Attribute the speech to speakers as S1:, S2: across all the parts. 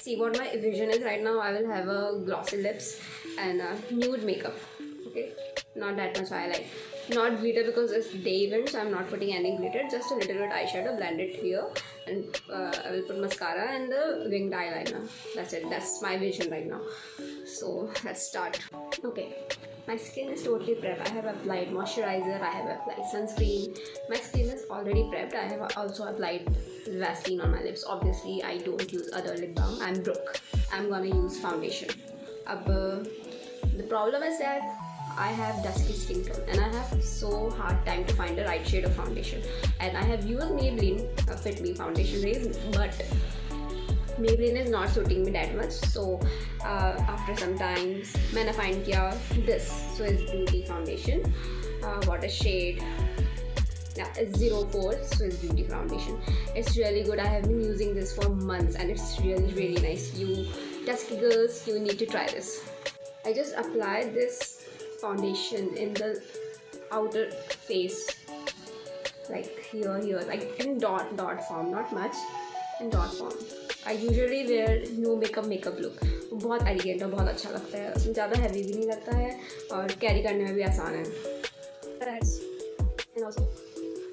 S1: See what my vision is right now. I will have a glossy lips and a nude makeup. Okay, not that much highlight, not glitter because it's day event, so I'm not putting any glitter. Just a little bit eyeshadow, blend it here, and I will put mascara and the winged eyeliner. That's it. That's my vision right now. So let's start. Okay, my skin is totally prepped. I have applied moisturizer, I have applied sunscreen. My skin is already prepped. I have also applied Vaseline on my lips. Obviously, I don't use other lip balm. I'm broke. I'm gonna use foundation. The problem is that I have dusky skin tone and I have so hard time to find the right shade of foundation. And I have used Maybelline Fit Me foundation rays, but Maybelline is not suiting me that much. So after some time, मैंने find किया this. So it's Beauty foundation. What a shade. Yeah, it's 04 Swiss Beauty foundation. It's really good. I have been using this for months and it's really nice. You dusky girls, you need to try this. I just applied this foundation in the outer face, like here, like in dot form, not much, in dot form. I usually wear no makeup look. वो बहुत elegant और बहुत अच्छा लगता है. उसमें ज़्यादा heavy भी नहीं लगता है और कैरी करने में भी आसान है. And also,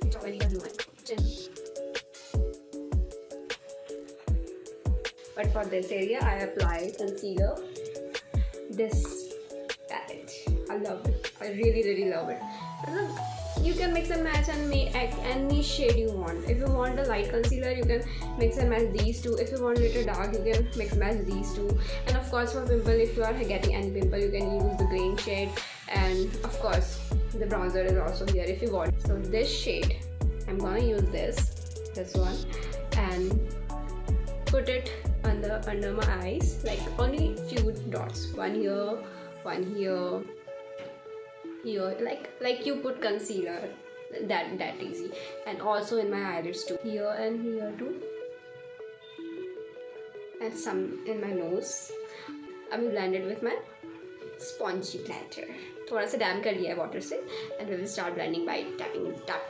S1: it's already done my chin. But for this area, I applied concealer. This palette, I love it. I really love it. You can mix and match and make any shade you want. If you want a light concealer, you can mix and match these two. If you want a little dark, you can mix and match these two. And of course, for pimple, if you are getting any pimple, you can use the green shade. And of course, the bronzer is also here if you want. So this shade, I'm gonna use this one, and put it under my eyes, like only few dots. One here, one here. Here, like you put concealer, that easy. And also in my eyelids too, here and here too, and some in my nose. I will blend it with my spongy blender. थोड़ा सा dam कर लिया है water से, and we will start blending by tapping, tap.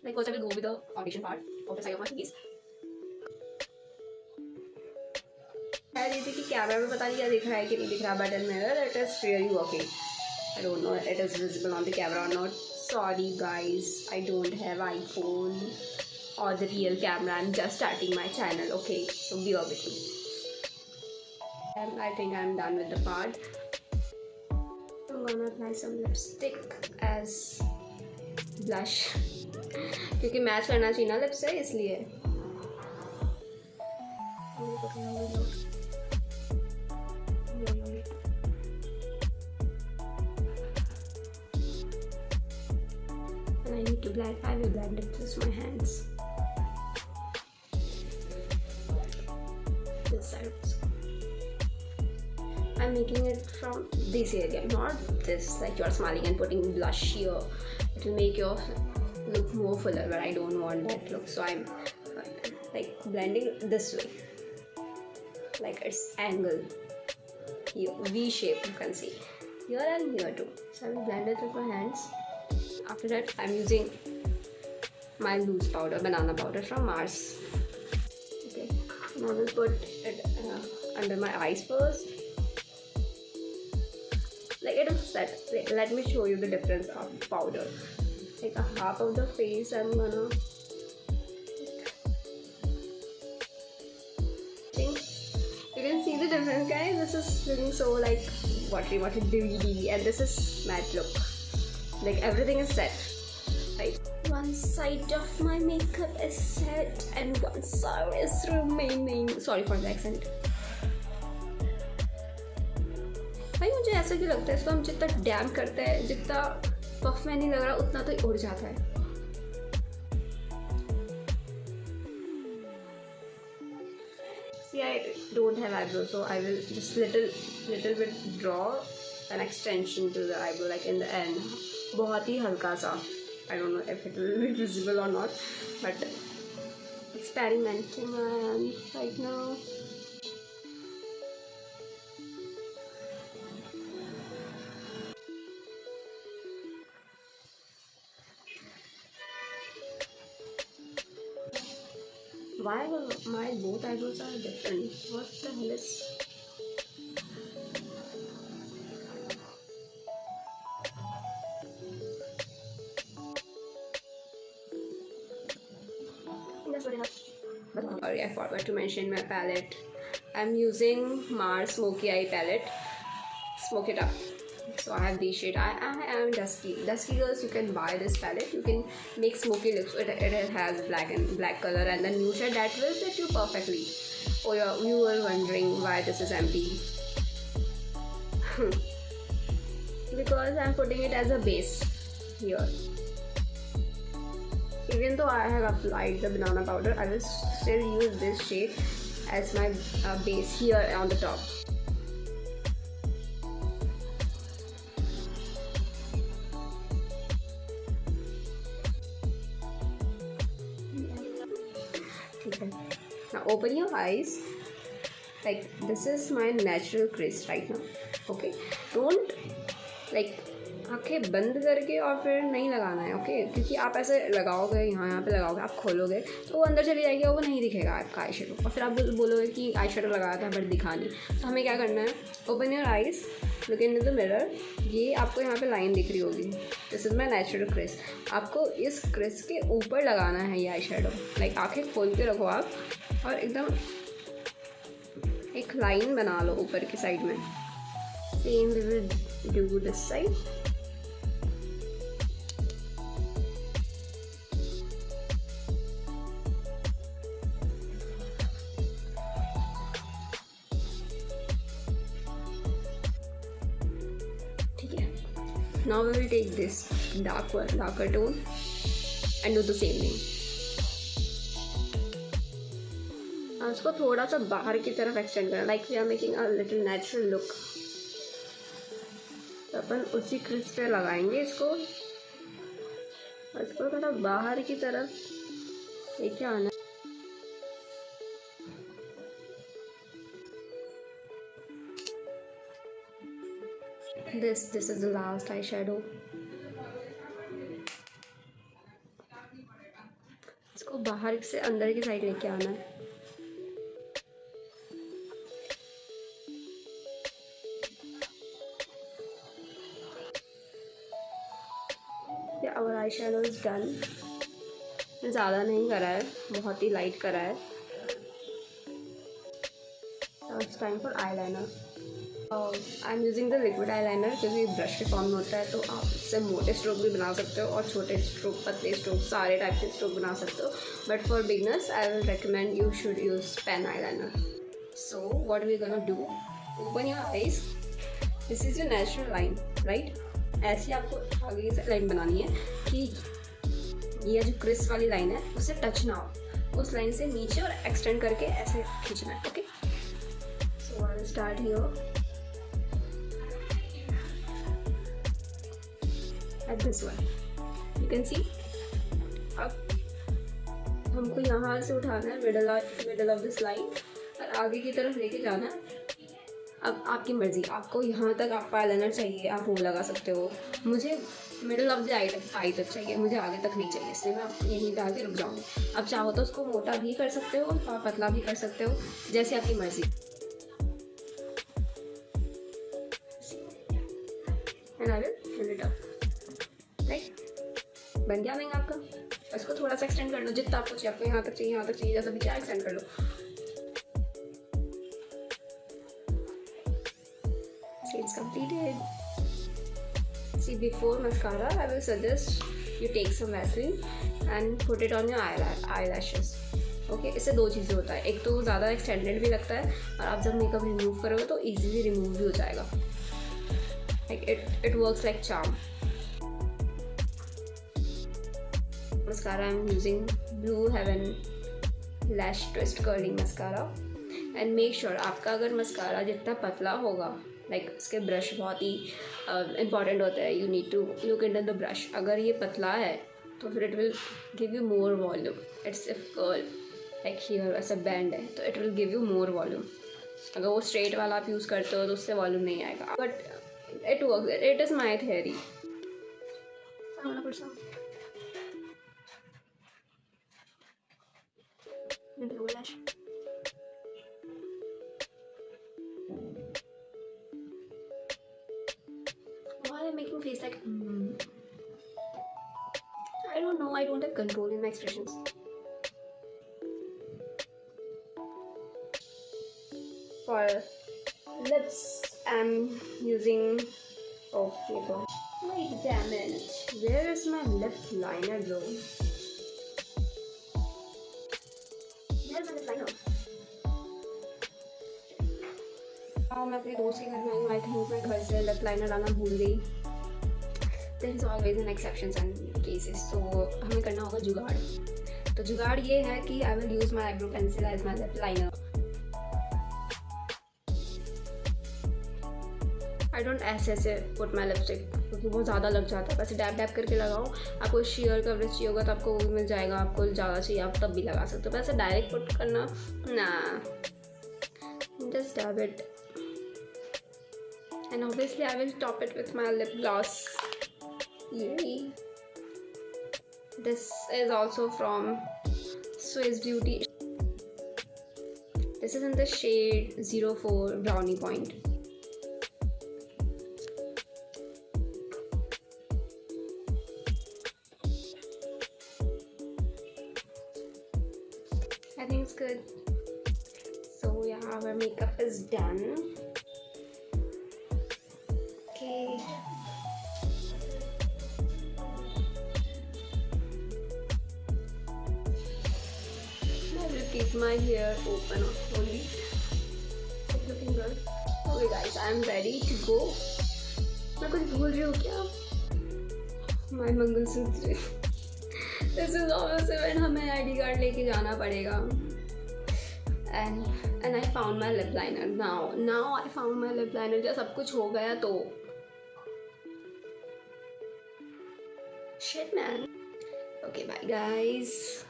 S1: Like first I will go with the foundation part of the side of my face. कह रही थी कि कैमरा में पता नहीं क्या दिख रहा है कि नहीं दिख रहा, but in mirror it is really working. I don't know it is visible on the camera or not. Sorry guys, I don't have iPhone or the real camera. I'm just starting my channel, okay? So bear with me. And I think I'm done with the part. I'm gonna apply some lipstick as blush क्योंकि match करना चाहिए ना lips से, इसलिए. I need to blend. I will blend it with my hands. This side also. I'm making it from this area, not this. Like you're smiling and putting blush here. It will make your look more fuller, but I don't want that look. So I'm like blending this way, like it's angle here, V shape. You can see here and here too. So I will blend it with my hands. After that, I'm using my loose powder, banana powder from Mars. Okay, now I will put it under my eyes first. Like it is set. Let me show you the difference of powder. Like a half of the face, I'm gonna. Think you can see the difference, guys. This is looking so like watery, dewy, and this is matte look. Like everything is set. Right, one side of my makeup is set and one side is remaining. Sorry for the accent. भाई मुझे ऐसा क्यों लगता है इसको हम जितना dam करते हैं, जितना पफ में नहीं लग रहा उतना तो उड़ जाता है. See, I don't have eyebrows, so I will just little bit draw an extension to the eyebrow, like in the end. बहुत ही हल्का सा. I don't know if it will be visible or not, but experimenting I am right now. Why my both eyebrows are different? What the hell is? That's what enough. Sorry, I forgot to mention my palette. I'm using Mars Smoky Eye palette. Smoke it up. So I have this shade. I am Dusky. Dusky girls, you can buy this palette. You can make smoky looks. It has black color and the new shade that will fit you perfectly. Oh yeah, you were wondering why this is empty. Because I'm putting it as a base here. Even though I have applied the banana powder, I will still use this shade as my base here on the top. Okay. Now open your eyes. Like this is my natural crease right now. Okay. Don't like आँखें बंद करके और फिर नहीं लगाना है. Okay क्योंकि आप ऐसे लगाओगे यहाँ पे लगाओगे, आप खोलोगे तो वो अंदर चली जाएगी और वो नहीं दिखेगा आपका आई शेडो. और फिर आप बोलोगे कि आई शेडो लगाया था बट दिखा नहीं. तो हमें क्या करना है, open your eyes, look in the mirror. ये आपको यहाँ पे लाइन दिख रही होगी. This is my natural crease. आपको इस क्रिस के ऊपर लगाना है ये आई शेडो. लाइक आँखें खोल के रखो आप और एकदम एक लाइन बना लो ऊपर की साइड में. Same we will do this side. Now we will take this darker tone and do the same thing. अब इसको थोड़ा सा बाहर की तरफ एक्सटेंड करना. Like we are making a little natural look. तो अपन उसी क्रिस पे लगाएंगे इसको. इसको थोड़ा बाहर की तरफ लेके आना. This is the last eyeshadow. इसको बाहर से अंदर की साइड लेके आना है. our eyeshadow is done. ज़्यादा नहीं करा है, बहुत ही लाइट करा है. Now it's time for eyeliner. I am using the liquid eyeliner क्योंकि ब्रश के फॉर्म में होता है. तो आप इससे मोटे स्ट्रोक भी बना सकते हो और छोटे स्ट्रोक, पतले स्ट्रोक, सारे टाइप के स्ट्रोक बना सकते हो. But for beginners I will recommend you should use pen eyeliner. So what we gonna do, open your eyes. This is your natural line right. ऐसी आपको आगे से लाइन बनानी है कि ये जो क्रिस वाली लाइन है उससे टच ना हो. उस लाइन से नीचे और एक्सटेंड करके ऐसे खींचना है. Okay so I will start here at this one. You can see. अब हमको यहाँ से उठाना है मिडल ऑफ दिस लाइन और आगे की तरफ लेके जाना है. अब आपकी मर्ज़ी, आपको यहाँ तक आपका आईलाइनर चाहिए आप वो लगा सकते हो. मुझे मिडल ऑफ द आई तक चाहिए, मुझे आगे तक नहीं चाहिए, इसलिए मैं यहीं पे आके रुक जाऊँगी. अब चाहो तो उसको मोटा भी कर सकते हो और पतला भी कर सकते हो, जैसे आपकी मर्ज़ी. And I will fill it up. Right, बन गया नहीं आपका. इसको थोड़ा सा एक्सटेंड कर लो जितना आपको चाहिए. आपको यहाँ तक चाहिए, जैसा भी चाहिए एक्सटेंड कर लो. See, it's completed. See, before mascara, I will suggest you take some Vaseline and put it on your eyelashes. Okay इससे दो चीज़ें होता है. एक तो ज़्यादा एक्सटेंडेड भी लगता है और आप जब मेकअप रिमूव करोगे तो इजीली रिमूव भी हो जाएगा. Like it works like charm. mascara I'm using Blue Heaven Lash Twist Curling Mascara. and make sure आपका अगर मस्कारा जितना पतला होगा, लाइक उसके ब्रश बहुत ही इम्पॉर्टेंट होता है. You need to look into the brush. अगर ये पतला है तो फिर it will give you more volume. It's if curl like here ऐसा बैंड है तो it will give you more volume. अगर वो स्ट्रेट वाला आप यूज़ करते हो तो उससे वॉल्यूम नहीं आएगा. But it works. It is my theory. And the lower lash. Why am I making face like I don't know, I don't have control in my expressions. For lips, I'm using. Oh, here we go. Wait, damn it. Where is my lip liner, bro? Where's my lip liner? मैं अपने दोस्त के घर में आई हूँ. I think मैं घर से lip liner लाना भूल गई. There is always an exceptions and cases. So हमें करना होगा जुगाड़. तो जुगाड़ ये है कि I will use my eyebrow pencil as my lip liner. I don't ऐसे put my lipstick क्योंकि बहुत ज़्यादा लग जाता है. वैसे डैप डैप करके लगाओ. आपको शेयर कवरेज चाहिए होगा तो आपको वो भी मिल जाएगा. आपको ज़्यादा चाहिए आप तब भी लगा सकते हो. वैसे डायरेक्ट पुट करना ना. Just dab it. And obviously I will top it with my lip gloss. Yay. This is also from Swiss Beauty. This is in the shade 04 Brownie Point. I think it's good. So yeah, our makeup is done. Okay. I will keep my hair open only. It's looking good. Okay guys, I am ready to go. मैं कुछ भूल रही हूँ क्या? My mangalsutra. This is obviously when हमें ID card लेके जाना पड़ेगा. And I found my lip liner. Now I found my lip liner. जब सब कुछ हो गया तो shit man. Okay, bye guys.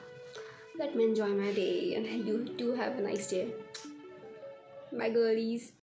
S1: Let me enjoy my day and you too have a nice day. Bye girlies.